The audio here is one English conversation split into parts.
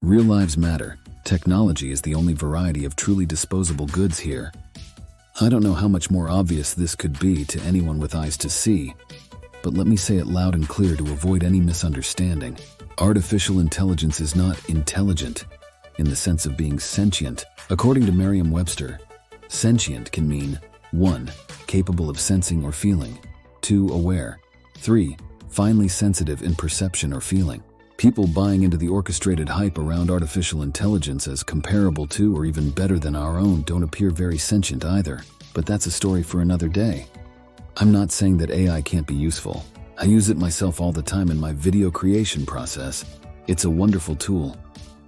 Real lives matter. Technology is the only variety of truly disposable goods here. I don't know how much more obvious this could be to anyone with eyes to see, but let me say it loud and clear to avoid any misunderstanding. Artificial intelligence is not intelligent in the sense of being sentient. According to Merriam-Webster, sentient can mean 1. Capable of sensing or feeling, 2. Aware, 3. Finely sensitive in perception or feeling. People buying into the orchestrated hype around artificial intelligence as comparable to or even better than our own don't appear very sentient either, but that's a story for another day. I'm not saying that AI can't be useful. I use it myself all the time in my video creation process. It's a wonderful tool.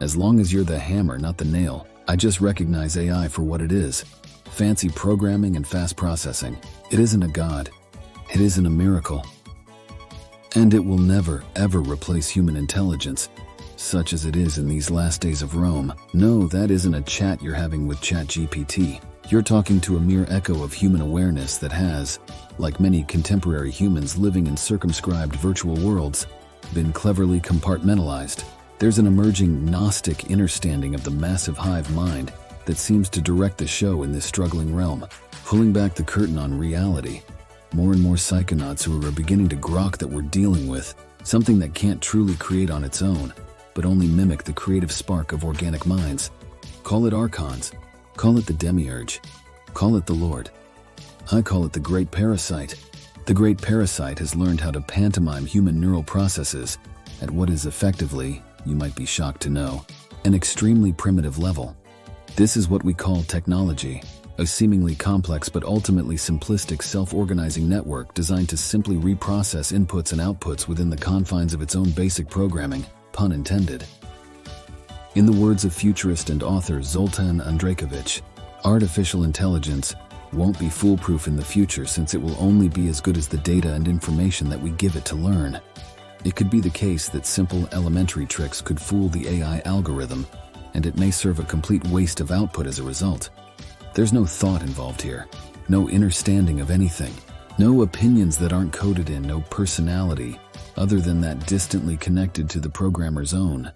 As long as you're the hammer, not the nail. I just recognize AI for what it is. Fancy programming and fast processing. It isn't a god. It isn't a miracle. And it will never, ever replace human intelligence, such as it is in these last days of Rome. No, that isn't a chat you're having with ChatGPT. You're talking to a mere echo of human awareness that has, like many contemporary humans living in circumscribed virtual worlds, been cleverly compartmentalized. There's an emerging Gnostic understanding of the massive hive mind that seems to direct the show in this struggling realm, pulling back the curtain on reality. More and more psychonauts who are beginning to grok that we're dealing with something that can't truly create on its own, but only mimic the creative spark of organic minds. Call it archons, call it the demiurge, call it the Lord. I call it the great parasite. The great parasite has learned how to pantomime human neural processes at what is effectively, you might be shocked to know, an extremely primitive level. This is what we call technology. A seemingly complex but ultimately simplistic self-organizing network designed to simply reprocess inputs and outputs within the confines of its own basic programming, pun intended. In the words of futurist and author Zoltan Andreykovich, artificial intelligence won't be foolproof in the future since it will only be as good as the data and information that we give it to learn. It could be the case that simple elementary tricks could fool the AI algorithm, and it may serve a complete waste of output as a result. There's no thought involved here, no understanding of anything, no opinions that aren't coded in, no personality other than that distantly connected to the programmer's own.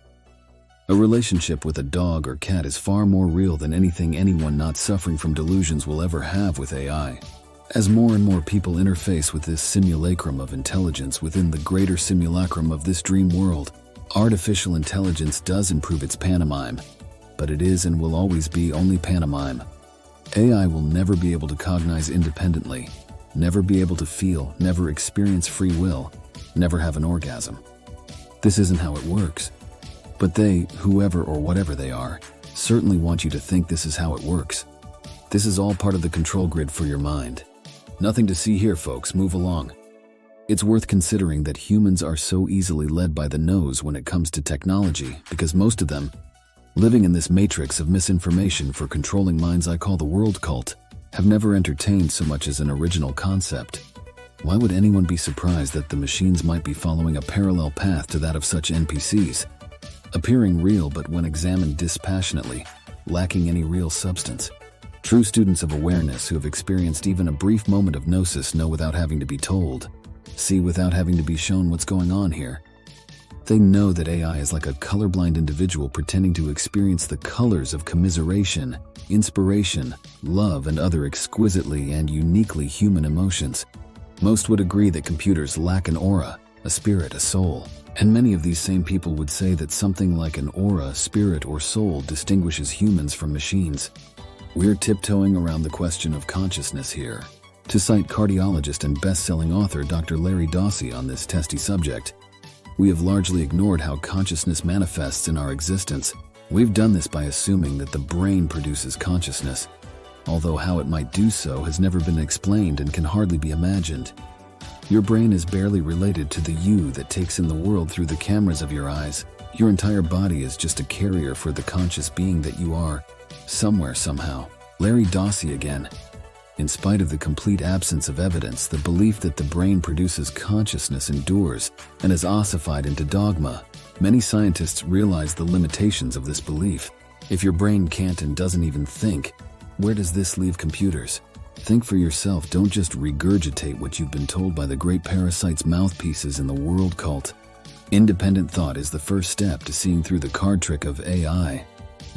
A relationship with a dog or cat is far more real than anything anyone not suffering from delusions will ever have with AI. As more and more people interface with this simulacrum of intelligence within the greater simulacrum of this dream world, artificial intelligence does improve its pantomime, but it is and will always be only pantomime. AI will never be able to cognize independently, never be able to feel, never experience free will, never have an orgasm. This isn't how it works. But they, whoever or whatever they are, certainly want you to think this is how it works. This is all part of the control grid for your mind. Nothing to see here, folks, move along. It's worth considering that humans are so easily led by the nose when it comes to technology because most of them, living in this matrix of misinformation for controlling minds I call the world cult, have never entertained so much as an original concept. Why would anyone be surprised that the machines might be following a parallel path to that of such NPCs, appearing real but when examined dispassionately, lacking any real substance? True students of awareness who have experienced even a brief moment of gnosis know without having to be told, see without having to be shown what's going on here. They know that AI is like a colorblind individual pretending to experience the colors of commiseration, inspiration, love, and other exquisitely and uniquely human emotions. Most would agree that computers lack an aura, a spirit, a soul. And many of these same people would say that something like an aura, spirit, or soul distinguishes humans from machines. We're tiptoeing around the question of consciousness here. To cite cardiologist and best-selling author Dr. Larry Dossey on this testy subject, we have largely ignored how consciousness manifests in our existence. We've done this by assuming that the brain produces consciousness, although how it might do so has never been explained and can hardly be imagined. Your brain is barely related to the you that takes in the world through the cameras of your eyes. Your entire body is just a carrier for the conscious being that you are, somewhere, somehow. Larry Dossey again. In spite of the complete absence of evidence, the belief that the brain produces consciousness endures and is ossified into dogma. Many scientists realize the limitations of this belief. If your brain can't and doesn't even think, where does this leave computers? Think for yourself, don't just regurgitate what you've been told by the great parasite's mouthpieces in the world cult. Independent thought is the first step to seeing through the card trick of AI,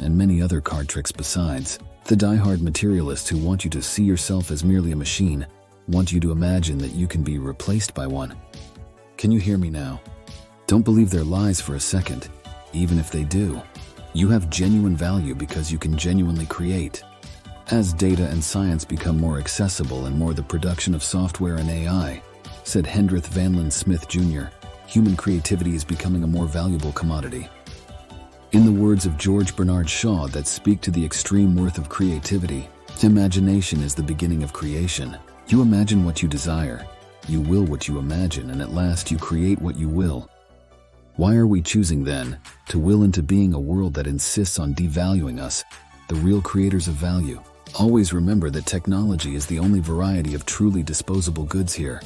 and many other card tricks besides. The die-hard materialists who want you to see yourself as merely a machine want you to imagine that you can be replaced by one. Can you hear me now? Don't believe their lies for a second, even if they do. You have genuine value because you can genuinely create. As data and science become more accessible and more the production of software and AI, said Hendrith Van Smith Jr., human creativity is becoming a more valuable commodity. In the words of George Bernard Shaw that speak to the extreme worth of creativity, imagination is the beginning of creation. You imagine what you desire, you will what you imagine, and at last you create what you will. Why are we choosing, then, to will into being a world that insists on devaluing us, the real creators of value? Always remember that technology is the only variety of truly disposable goods here.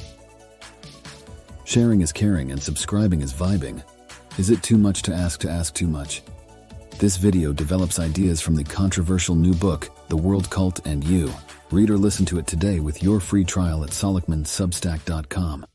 Sharing is caring and subscribing is vibing. Is it too much to ask too much? This video develops ideas from the controversial new book, The World Cult and You. Read or listen to it today with your free trial at solakmansubstack.com.